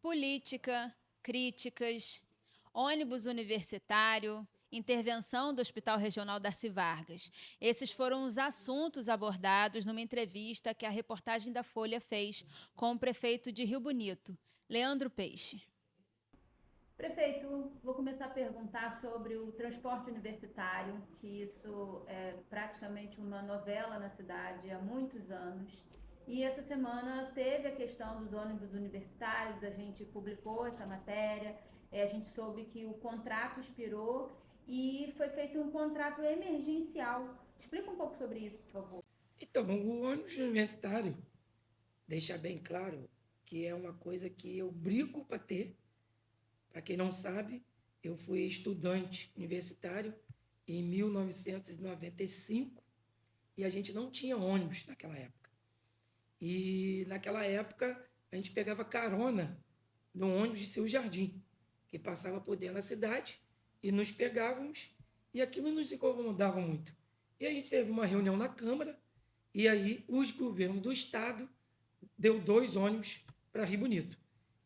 política, críticas, ônibus universitário, intervenção do Hospital Regional Darcy Vargas. Esses foram os assuntos abordados numa entrevista que a reportagem da Folha fez com o prefeito de Rio Bonito, Leandro Peixe. Prefeito, vou começar a perguntar sobre o transporte universitário, que isso é praticamente uma novela na cidade há muitos anos. E essa semana teve a questão dos ônibus universitários, a gente publicou essa matéria, a gente soube que o contrato expirou e foi feito um contrato emergencial. Explica um pouco sobre isso, por favor. Então, o ônibus universitário deixa bem claro que é uma coisa que eu brigo para ter. Para quem não sabe, eu fui estudante universitário em 1995 e a gente não tinha ônibus naquela época. E naquela época a gente pegava carona no ônibus de Seu Jardim, que passava por dentro da cidade e nos pegávamos e aquilo nos incomodava muito. E a gente teve uma reunião na Câmara e aí os governos do Estado deu 2 ônibus para Rio Bonito.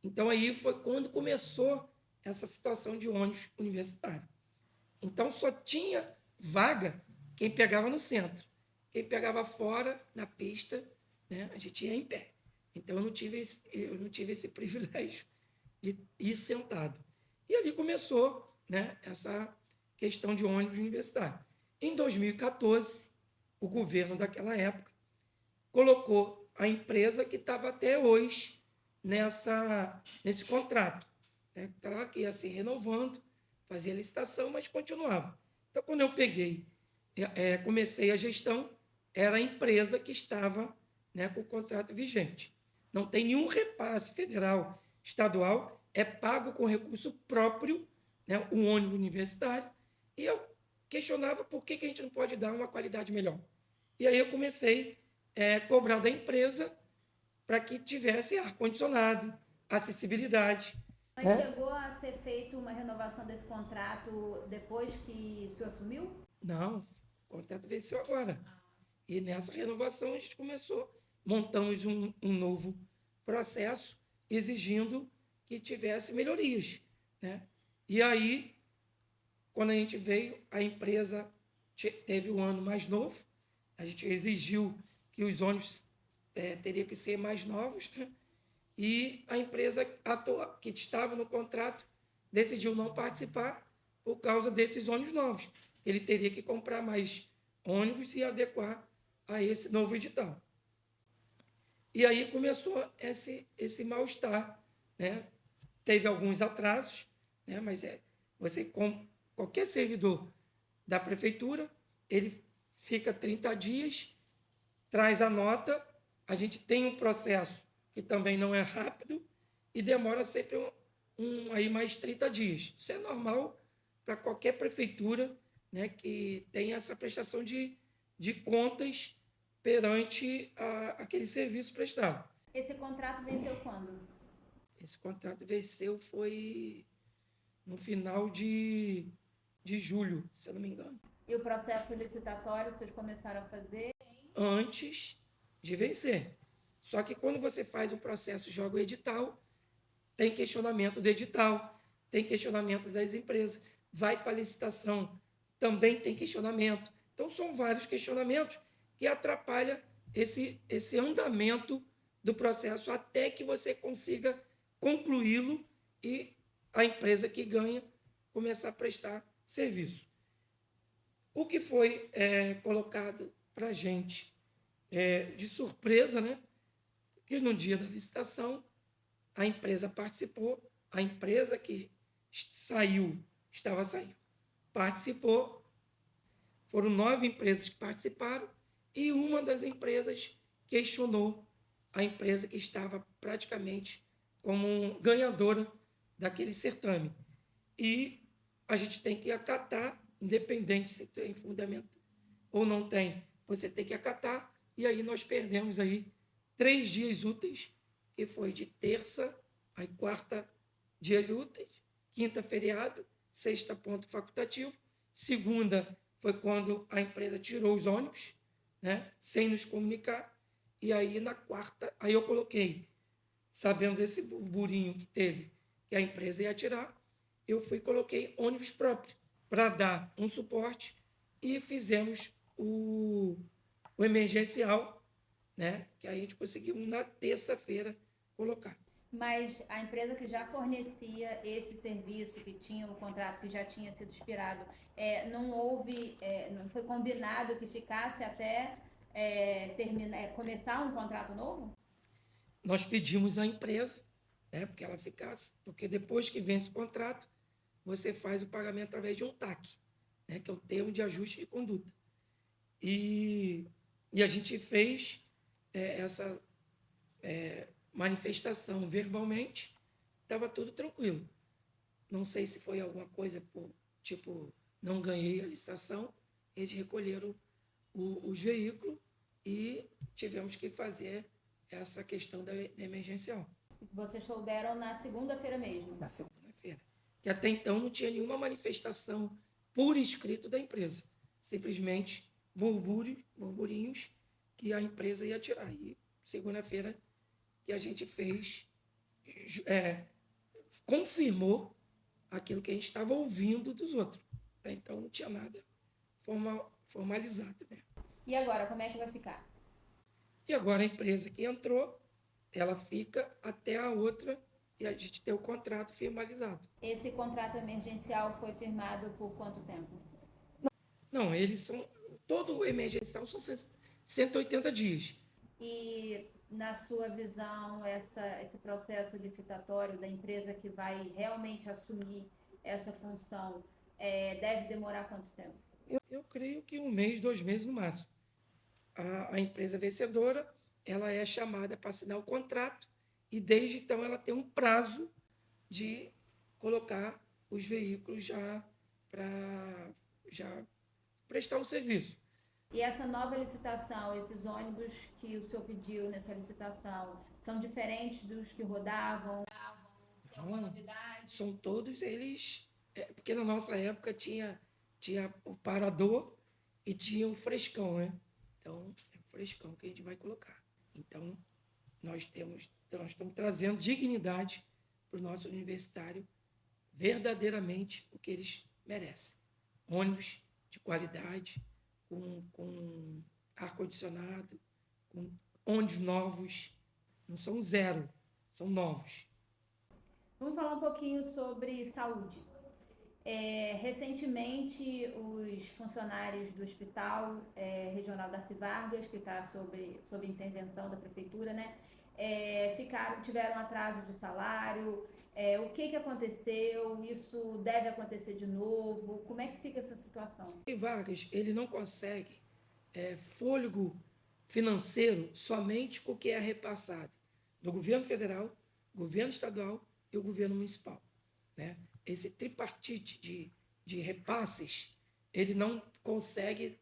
Então aí foi quando começou essa situação de ônibus universitário. Então só tinha vaga quem pegava no centro. Quem pegava fora, na pista, né, a gente ia em pé. Então eu não tive esse privilégio de ir sentado. E ali começou, né, essa questão de ônibus universitário. Em 2014, o governo daquela época colocou a empresa que estava até hoje nesse contrato. Né? Claro que ia se renovando, fazia licitação, mas continuava. Então, quando eu comecei a gestão, era a empresa que estava, né, com o contrato vigente. Não tem nenhum repasse federal, estadual, é pago com recurso próprio, né, um ônibus universitário, e eu questionava por que a gente não pode dar uma qualidade melhor. E aí eu comecei cobrar da empresa para que tivesse ar-condicionado, acessibilidade. Mas chegou a ser feita uma renovação desse contrato depois que o senhor assumiu? Não, o contrato venceu agora. E nessa renovação a gente começou, montamos um novo processo exigindo que tivesse melhorias. Né? E aí, quando a gente veio, a empresa teve um ano mais novo, a gente exigiu que os ônibus teriam que ser mais novos, né? E a empresa que estava no contrato decidiu não participar por causa desses ônibus novos. Ele teria que comprar mais ônibus e adequar a esse novo edital. E aí começou esse mal-estar. Né? Teve alguns atrasos, né? Mas você, com qualquer servidor da prefeitura, ele fica 30 dias, traz a nota, a gente tem um processo que também não é rápido e demora sempre aí mais 30 dias. Isso é normal para qualquer prefeitura, né, que tem essa prestação de contas perante aquele serviço prestado. Esse contrato venceu quando? Esse contrato venceu foi no final de julho, se eu não me engano. E o processo licitatório vocês começaram a fazer? Antes de vencer. Só que quando você faz um processo, joga o edital, tem questionamento do edital, tem questionamento das empresas, vai para a licitação, também tem questionamento. Então, são vários questionamentos que atrapalham esse andamento do processo até que você consiga concluí-lo e a empresa que ganha começar a prestar serviço. O que foi colocado para a gente de surpresa, né? Que no dia da licitação a empresa participou, a empresa que estava saindo, participou, foram 9 empresas que participaram e uma das empresas questionou a empresa que estava praticamente como ganhadora daquele certame. E a gente tem que acatar, independente se tem fundamento ou não tem, você tem que acatar, e aí nós perdemos aí 3 dias úteis, que foi de terça a quarta dias úteis, quinta feriado, sexta ponto facultativo, segunda foi quando a empresa tirou os ônibus, né, sem nos comunicar, e aí na quarta, aí eu coloquei sabendo desse burburinho que teve, que a empresa ia tirar, eu fui e coloquei ônibus próprio para dar um suporte e fizemos o emergencial, né? Que aí a gente conseguiu na terça-feira colocar. Mas a empresa que já fornecia esse serviço, que tinha o contrato que já tinha sido expirado, não houve, não foi combinado que ficasse até começar um contrato novo? Nós pedimos à empresa, né, porque ela ficasse, porque depois que vence o contrato, você faz o pagamento através de um TAC, né, que é o termo de ajuste de conduta. E a gente fez essa manifestação verbalmente, estava tudo tranquilo. Não sei se foi alguma coisa por, tipo, não ganhei a licitação, eles recolheram os veículos e tivemos que fazer essa questão da emergencial. Vocês souberam na segunda-feira mesmo? Na segunda-feira. Que até então não tinha nenhuma manifestação por escrito da empresa. Simplesmente burburinhos que a empresa ia tirar. E segunda-feira que a gente fez, confirmou aquilo que a gente estava ouvindo dos outros. Até então não tinha nada formalizado. Né? E agora, como é que vai ficar? E agora a empresa que entrou, ela fica até a outra e a gente ter o contrato finalizado. Esse contrato emergencial foi firmado por quanto tempo? Não, eles são. Todo emergencial são 180 dias. E, na sua visão, esse processo licitatório da empresa que vai realmente assumir essa função deve demorar quanto tempo? Eu creio que 1 mês, 2 meses no máximo. A empresa vencedora, ela é chamada para assinar o contrato e desde então ela tem um prazo de colocar os veículos já para prestar o serviço. E essa nova licitação, esses ônibus que o senhor pediu nessa licitação, são diferentes dos que rodavam? Tem alguma novidade? São todos eles, porque na nossa época tinha o parador e tinha o frescão, né? Então, é o frescão que a gente vai colocar. Então, nós estamos trazendo dignidade para o nosso universitário, verdadeiramente o que eles merecem. Ônibus de qualidade, com ar-condicionado, com ônibus novos, não são zero, são novos. Vamos falar um pouquinho sobre saúde. Recentemente, os funcionários do Hospital Regional Darcy Vargas, que está sob intervenção da Prefeitura, né, tiveram atraso de salário. O que aconteceu? Isso deve acontecer de novo? Como é que fica essa situação? E Vargas, ele não consegue fôlego financeiro somente com o que é repassado do governo federal, governo estadual e o governo municipal. Né? Esse tripartite de repasses, ele não consegue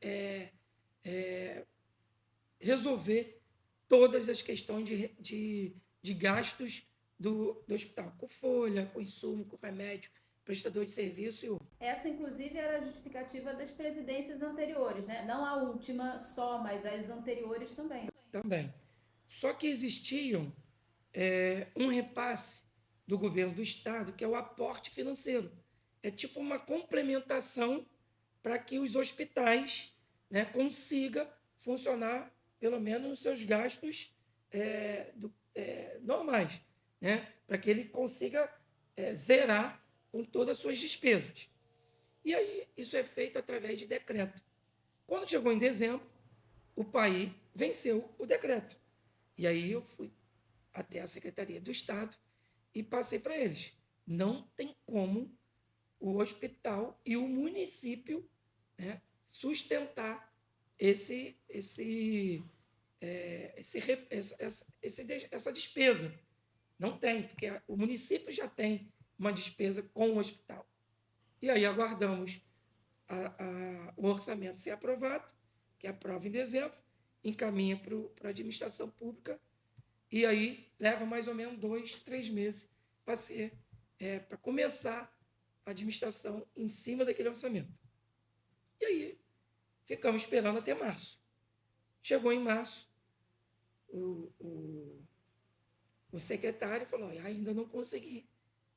resolver todas as questões de gastos do hospital, com folha, com insumo, com remédio, prestador de serviço e outro. Essa, inclusive, era a justificativa das presidências anteriores, né? Não a última só, mas as anteriores também. Também. Só que existiam um repasse do governo do estado, que é o aporte financeiro. É tipo uma complementação para que os hospitais, né, consigam funcionar, pelo menos, nos seus gastos normais, né, para que ele consiga zerar com todas as suas despesas. E aí, isso é feito através de decreto. Quando chegou em dezembro, o país venceu o decreto. E aí eu fui até a Secretaria do Estado e passei para eles. Não tem como o hospital e o município, né, sustentar essa despesa. Não tem, porque o município já tem uma despesa com o hospital. E aí aguardamos o orçamento ser aprovado, que aprova em dezembro, encaminha para a administração pública, e aí leva mais ou menos 2, 3 meses para começar a administração em cima daquele orçamento. E aí ficamos esperando até março. Chegou em março, o o secretário falou, ainda não consegui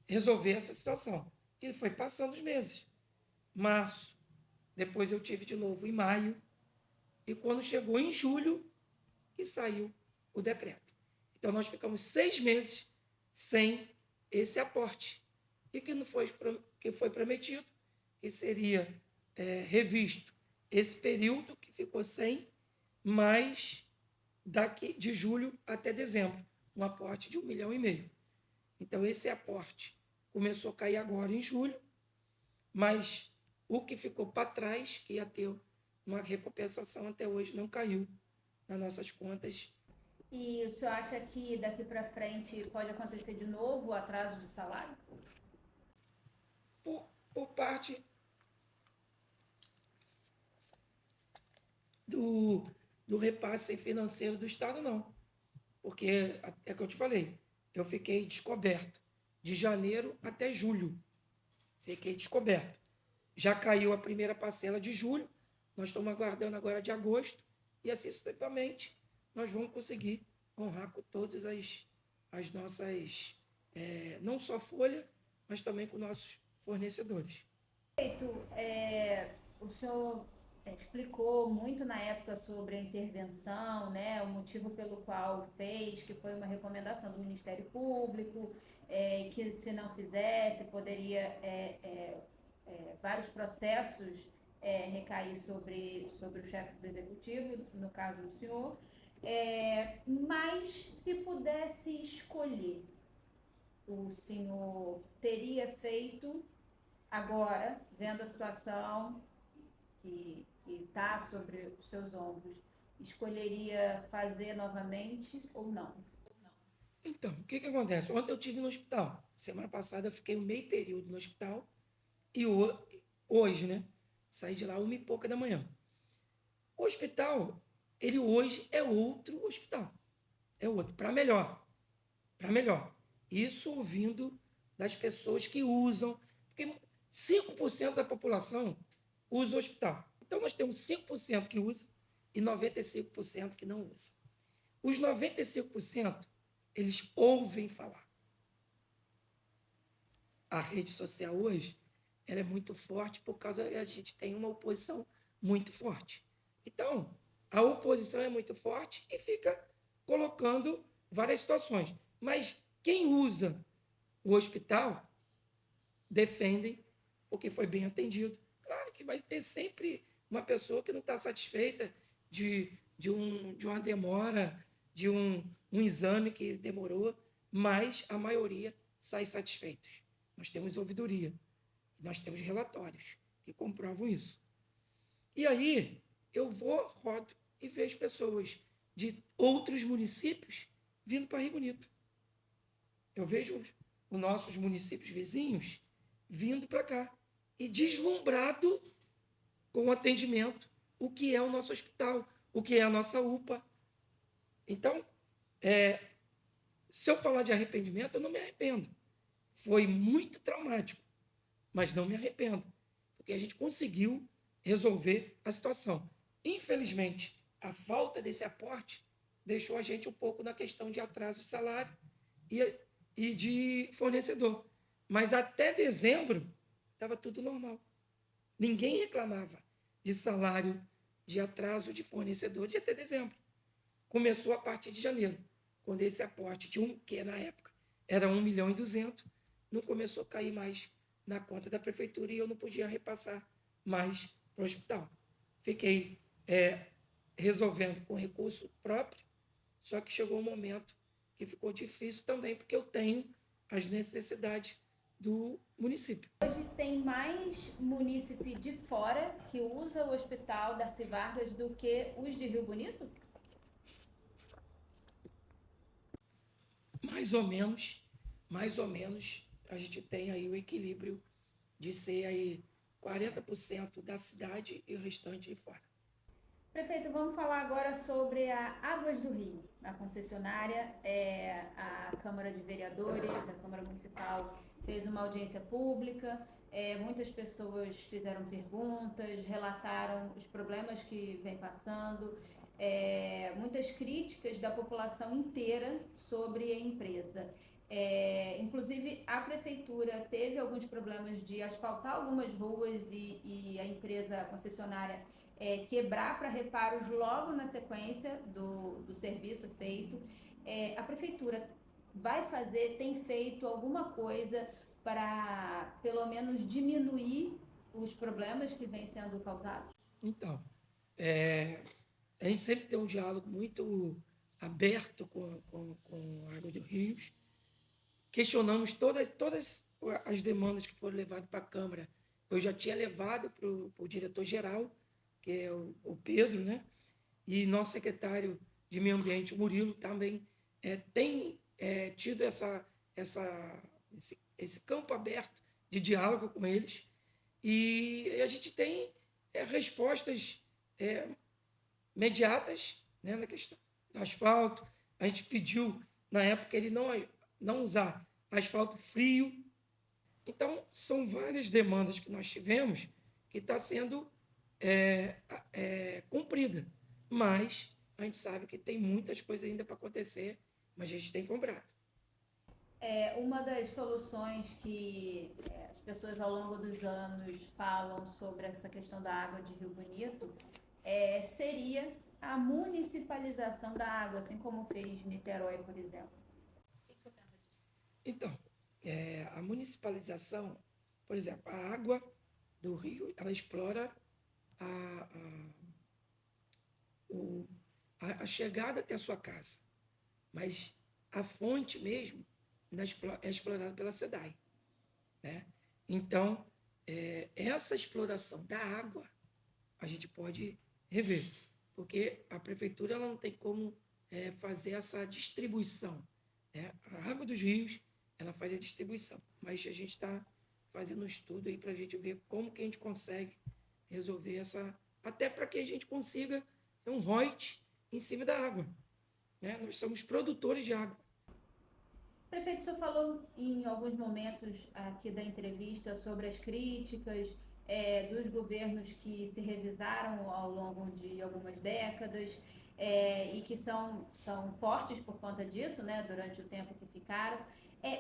resolver essa situação. E foi passando os meses. Março, depois eu tive de novo em maio, e quando chegou em julho, que saiu o decreto. Então, nós ficamos 6 meses sem esse aporte. E que foi prometido, que seria revisto esse período que ficou sem, mais daqui de julho até dezembro, um aporte de 1,5 milhão. Então, esse aporte começou a cair agora em julho, mas o que ficou para trás, que ia ter uma recompensação até hoje, não caiu nas nossas contas. E o senhor acha que daqui para frente pode acontecer de novo o atraso de salário? Por parte do repasse financeiro do Estado, não. Porque, é que eu te falei, eu fiquei descoberto de janeiro até julho. Fiquei descoberto. Já caiu a primeira parcela de julho, nós estamos aguardando agora de agosto, e assim sucessivamente nós vamos conseguir honrar com todas as nossas, não só folha, mas também com nossos fornecedores. O senhor explicou muito na época sobre a intervenção, né, o motivo pelo qual fez, que foi uma recomendação do Ministério Público, que se não fizesse poderia vários processos recair sobre o chefe do Executivo, no caso do senhor. Mas se pudesse escolher, o senhor teria feito agora, vendo a situação que está sobre os seus ombros, escolheria fazer novamente ou não? Então, o que acontece? Ontem eu estive no hospital. Semana passada eu fiquei um meio período no hospital. E hoje, né? Saí de lá 1h pouca da manhã. O hospital, ele hoje é outro hospital. É outro, para melhor. Para melhor. Isso ouvindo das pessoas que usam. Porque 5% da população usa o hospital. Então, nós temos 5% que usa e 95% que não usa. Os 95%, eles ouvem falar. A rede social hoje, ela é muito forte por causa que a gente tem uma oposição muito forte. Então, a oposição é muito forte e fica colocando várias situações. Mas quem usa o hospital defendem porque foi bem atendido. Claro que vai ter sempre uma pessoa que não está satisfeita de uma demora, de um exame que demorou, mas a maioria sai satisfeitos. Nós temos ouvidoria, nós temos relatórios que comprovam isso. E aí, eu vou, rodo e vejo pessoas de outros municípios vindo para Rio Bonito. Eu vejo os nossos municípios vizinhos vindo para cá e deslumbrado com o atendimento, o que é o nosso hospital, o que é a nossa UPA. Então, se eu falar de arrependimento, eu não me arrependo. Foi muito traumático, mas não me arrependo, porque a gente conseguiu resolver a situação. Infelizmente, a falta desse aporte deixou a gente um pouco na questão de atraso de salário e de fornecedor. Mas até dezembro, estava tudo normal. Ninguém reclamava de salário, de atraso de fornecedor de até dezembro. Começou a partir de janeiro, quando esse aporte que na época era 1,2 milhão, não começou a cair mais na conta da prefeitura e eu não podia repassar mais para o hospital. Fiquei resolvendo com recurso próprio, só que chegou um momento que ficou difícil também, porque eu tenho as necessidades do município. Hoje tem mais munícipe de fora que usa o Hospital Darcy Vargas do que os de Rio Bonito? Mais ou menos, a gente tem aí o equilíbrio de ser aí 40% da cidade e o restante de fora. Prefeito, vamos falar agora sobre a Águas do Rio, a concessionária. A Câmara de Vereadores, a Câmara Municipal, fez uma audiência pública, muitas pessoas fizeram perguntas, relataram os problemas que vem passando. muitas críticas da população inteira sobre a empresa. Inclusive, a prefeitura teve alguns problemas de asfaltar algumas ruas e a empresa concessionária quebrar para reparos logo na sequência do serviço feito. A prefeitura tem feito alguma coisa para, pelo menos, diminuir os problemas que vêm sendo causados? Então, a gente sempre tem um diálogo muito aberto com a Água dos Rios. Questionamos todas as demandas que foram levadas para a Câmara. Eu já tinha levado para o diretor-geral, que é o Pedro, né? E nosso secretário de Meio Ambiente, o Murilo, também tem tido esse campo aberto de diálogo com eles. E a gente tem respostas imediatas, né, na questão do asfalto. A gente pediu, na época, ele não usar asfalto frio. Então, são várias demandas que nós tivemos que está sendo cumprida. Mas a gente sabe que tem muitas coisas ainda para acontecer, mas a gente tem cobrado. Uma das soluções que as pessoas ao longo dos anos falam sobre essa questão da água de Rio Bonito seria a municipalização da água, assim como fez Niterói, por exemplo. O que você pensa disso? Então, a municipalização, por exemplo, a água do rio, ela explora a chegada até a sua casa, mas a fonte mesmo é explorada pela SEDAI, né? Então, essa exploração da água a gente pode rever, porque a prefeitura ela não tem como fazer essa distribuição, né? A água dos rios ela faz a distribuição, mas a gente está fazendo um estudo aí para a gente ver como que a gente consegue resolver até para que a gente consiga ter um royalties em cima da água, né? Nós somos produtores de água. Prefeito, o senhor falou em alguns momentos aqui da entrevista sobre as críticas dos governos que se revisaram ao longo de algumas décadas e que são fortes por conta disso, né, durante o tempo que ficaram.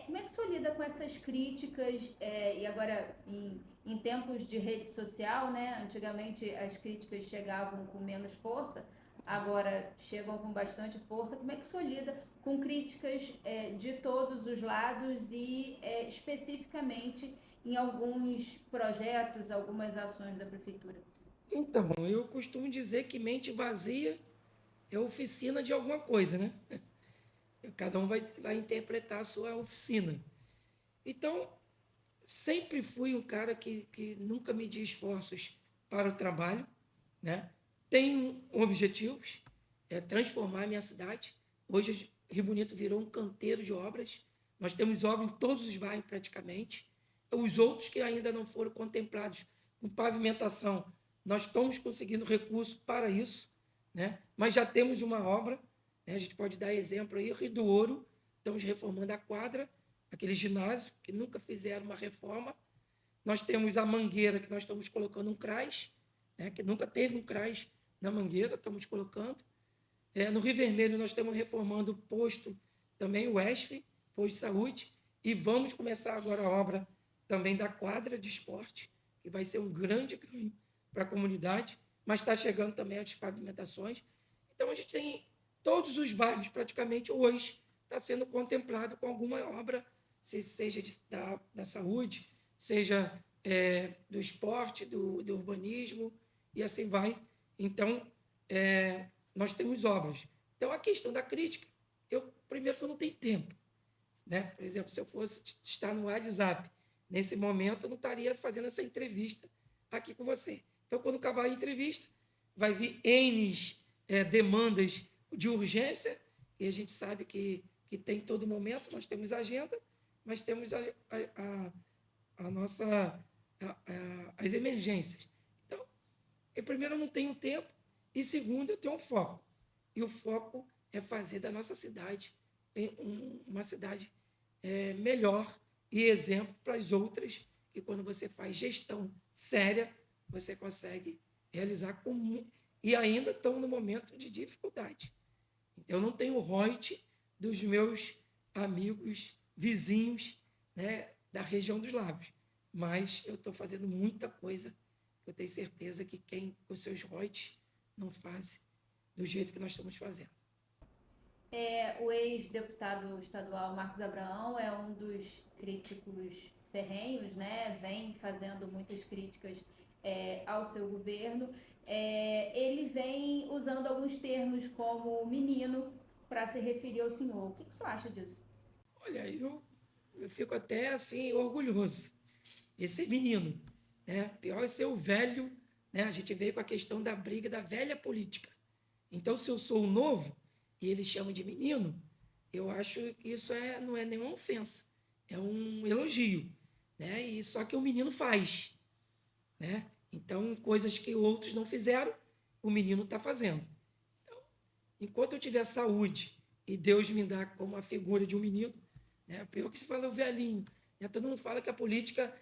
Como é que o senhor lida com essas críticas e agora em tempos de rede social, né? Antigamente as críticas chegavam com menos força, agora chegam com bastante força. Como é que o senhor lida com críticas de todos os lados e especificamente em alguns projetos, algumas ações da prefeitura? Então, eu costumo dizer que mente vazia é oficina de alguma coisa, né? Cada um vai interpretar a sua oficina. Então, sempre fui um cara que nunca medi esforços para o trabalho, né? Tenho objetivos, transformar a minha cidade. Hoje, Rio Bonito virou um canteiro de obras. Nós temos obras em todos os bairros praticamente. Os outros que ainda não foram contemplados com pavimentação, nós estamos conseguindo recurso para isso, né? Mas já temos uma obra, né? A gente pode dar exemplo aí, Rio do Ouro, estamos reformando a quadra, aquele ginásio que nunca fizeram uma reforma. Nós temos a Mangueira, que nós estamos colocando um CRAS, né? Que nunca teve um CRAS na Mangueira, estamos colocando. No Rio Vermelho, nós estamos reformando o posto, também o ESF, posto de saúde, e vamos começar agora a obra também da quadra de esporte, que vai ser um grande ganho para a comunidade, mas está chegando também as pavimentações. Então, a gente tem todos os bairros, praticamente, hoje, está sendo contemplado com alguma obra, seja da saúde, seja do esporte, do urbanismo, e assim vai. Então, nós temos obras. Então, a questão da crítica, primeiro que eu não tenho tempo, né? Por exemplo, se eu fosse estar no WhatsApp, nesse momento eu não estaria fazendo essa entrevista aqui com você. Então, quando acabar a entrevista, vai vir N demandas de urgência, e a gente sabe que tem todo momento, nós temos agenda, mas temos as emergências. Então, primeiro, eu não tenho tempo, e segundo, eu tenho um foco. E o foco é fazer da nossa cidade uma cidade melhor e exemplo para as outras, que quando você faz gestão séria, você consegue realizar e ainda estão no momento de dificuldade. Eu não tenho royalties dos meus amigos, vizinhos, né, da região dos lagos, mas eu estou fazendo muita coisa. Eu tenho certeza que quem com seus royalties não faz do jeito que nós estamos fazendo. O ex-deputado estadual Marcos Abraão é um dos críticos ferrenhos, né? Vem fazendo muitas críticas ao seu governo. Ele vem usando alguns termos como menino para se referir ao senhor. O que você acha disso? Olha, eu fico até assim orgulhoso de ser menino, né? Pior é ser o velho, né? A gente veio com a questão da briga da velha política. Então, se eu sou o novo e eles chamam de menino, eu acho que isso não é nenhuma ofensa, é um elogio, né? E só que o menino faz, né? Então, coisas que outros não fizeram, o menino está fazendo. Então, enquanto eu tiver saúde e Deus me dá como a figura de um menino, né? Pior que se fala o velhinho, né? Todo mundo fala que a política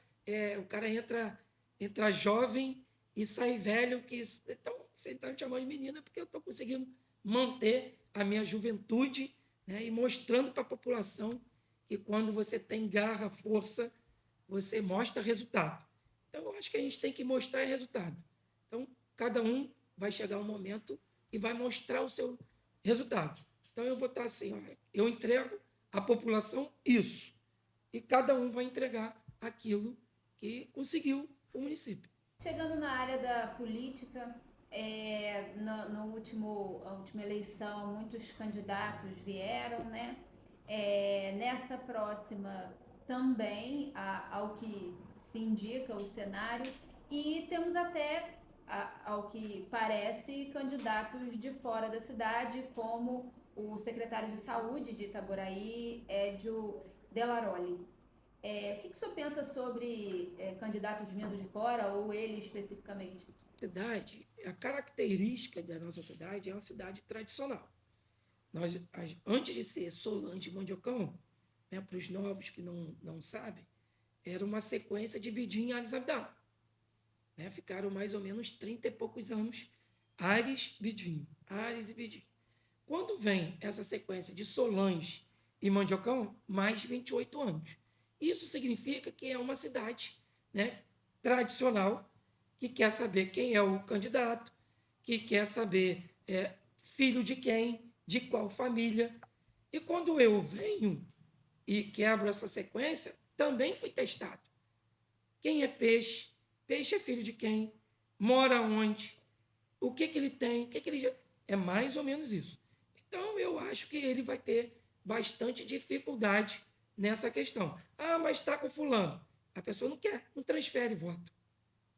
o cara entra jovem e sai velho, então você está me chamando de menina porque eu estou conseguindo manter a minha juventude, né? E mostrando para a população que quando você tem garra, força, você mostra resultado. Então, eu acho que a gente tem que mostrar resultado. Então, cada um vai chegar um momento e vai mostrar o seu resultado. Então, eu vou estar assim, ó, eu entrego à população isso, e cada um vai entregar aquilo que conseguiu o município. Chegando na área da política, na última eleição, muitos candidatos vieram, né? Nessa próxima também, ao que se indica o cenário, e temos até, ao que parece, candidatos de fora da cidade, como o secretário de Saúde de Itaboraí, Edio Delaroli. O que o senhor pensa sobre candidatos vindo de fora, ou ele especificamente? A característica da nossa cidade é uma cidade tradicional. Antes de ser Solange e Mandiocão, né, para os novos que não sabem, era uma sequência dividida em Ares e Abdala. Né? Ficaram mais ou menos 30 e poucos anos, Ares, Bidinho, Ares e Bidinho. Quando vem essa sequência de Solange e Mandiocão, mais 28 anos. Isso significa que é uma cidade, né, tradicional, que quer saber quem é o candidato, que quer saber filho de quem, de qual família. E quando eu venho e quebro essa sequência, também fui testado. Quem é peixe? Peixe é filho de quem? Mora onde? O que ele tem? O que ele... É mais ou menos isso. Então, eu acho que ele vai ter bastante dificuldade nessa questão. Ah, mas está com fulano. A pessoa não quer, não transfere voto.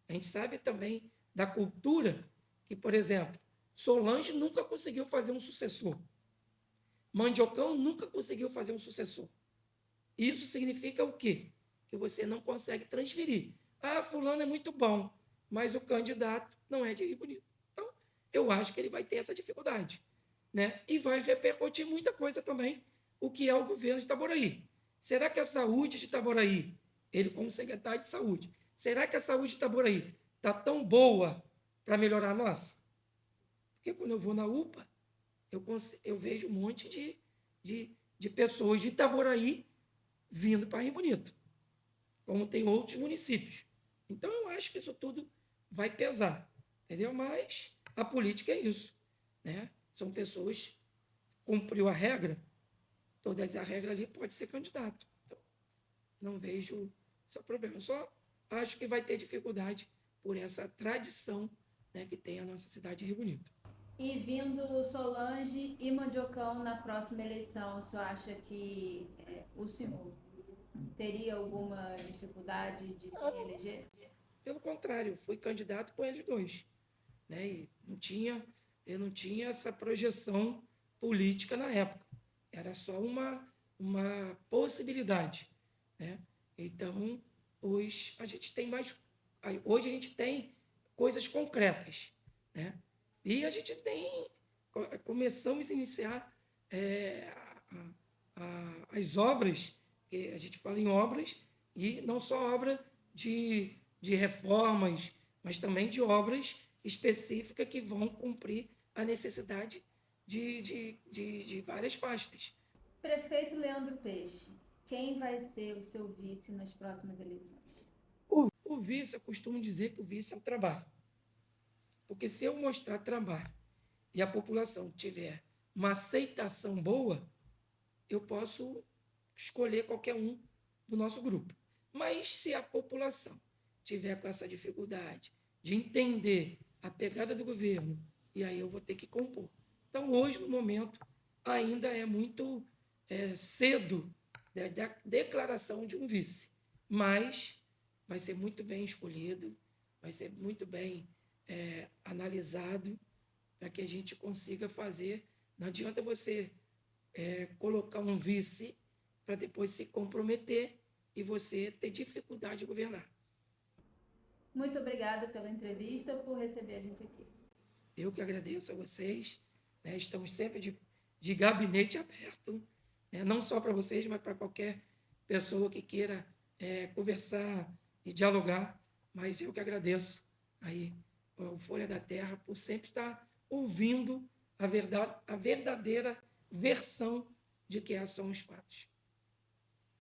A gente sabe também da cultura que, por exemplo, Solange nunca conseguiu fazer um sucessor. Mandiocão nunca conseguiu fazer um sucessor. Isso significa o quê? Que você não consegue transferir. Ah, fulano é muito bom, mas o candidato não é de Rio Bonito. Então, eu acho que ele vai ter essa dificuldade. Né? E vai repercutir muita coisa também o que é o governo de Itaboraí. Será que a saúde de Itaboraí, ele como secretário de saúde, será que a saúde de Itaboraí está tão boa para melhorar a nossa? Porque quando eu vou na UPA, eu vejo um monte de pessoas de Itaboraí vindo para Rio Bonito, como tem outros municípios. Então, eu acho que isso tudo vai pesar, entendeu? Mas a política é isso, né? São pessoas, cumpriu a regra, todas as regras ali pode ser candidato. Então, não vejo esse problema. Eu só acho que vai ter dificuldade por essa tradição, né, que tem a nossa cidade de Rio Bonito. E vindo Solange e Mandiocão na próxima eleição, o senhor acha que o senhor teria alguma dificuldade de se reeleger? Pelo contrário, eu fui candidato com eles dois. Né? E eu não tinha essa projeção política na época. Era só uma possibilidade. Né? Então, hoje a gente tem coisas concretas. Né? E a gente começamos a iniciar as obras, que a gente fala em obras, e não só obra de reformas, mas também de obras específica que vão cumprir a necessidade de várias pastas. Prefeito Leandro Peixe, quem vai ser o seu vice nas próximas eleições? O vice, eu costumo dizer que o vice é o trabalho. Porque se eu mostrar trabalho e a população tiver uma aceitação boa, eu posso escolher qualquer um do nosso grupo. Mas se a população tiver com essa dificuldade de entender a pegada do governo, e aí eu vou ter que compor. Então, hoje, no momento, ainda é muito cedo da declaração de um vice, mas vai ser muito bem escolhido, vai ser muito bem analisado para que a gente consiga fazer. Não adianta você colocar um vice para depois se comprometer e você ter dificuldade de governar. Muito obrigada pela entrevista, por receber a gente aqui. Eu que agradeço a vocês, né? Estamos sempre de gabinete aberto, né? Não só para vocês, mas para qualquer pessoa que queira conversar e dialogar, mas eu que agradeço aí o Folha da Terra por sempre estar ouvindo a verdadeira versão de que são os fatos.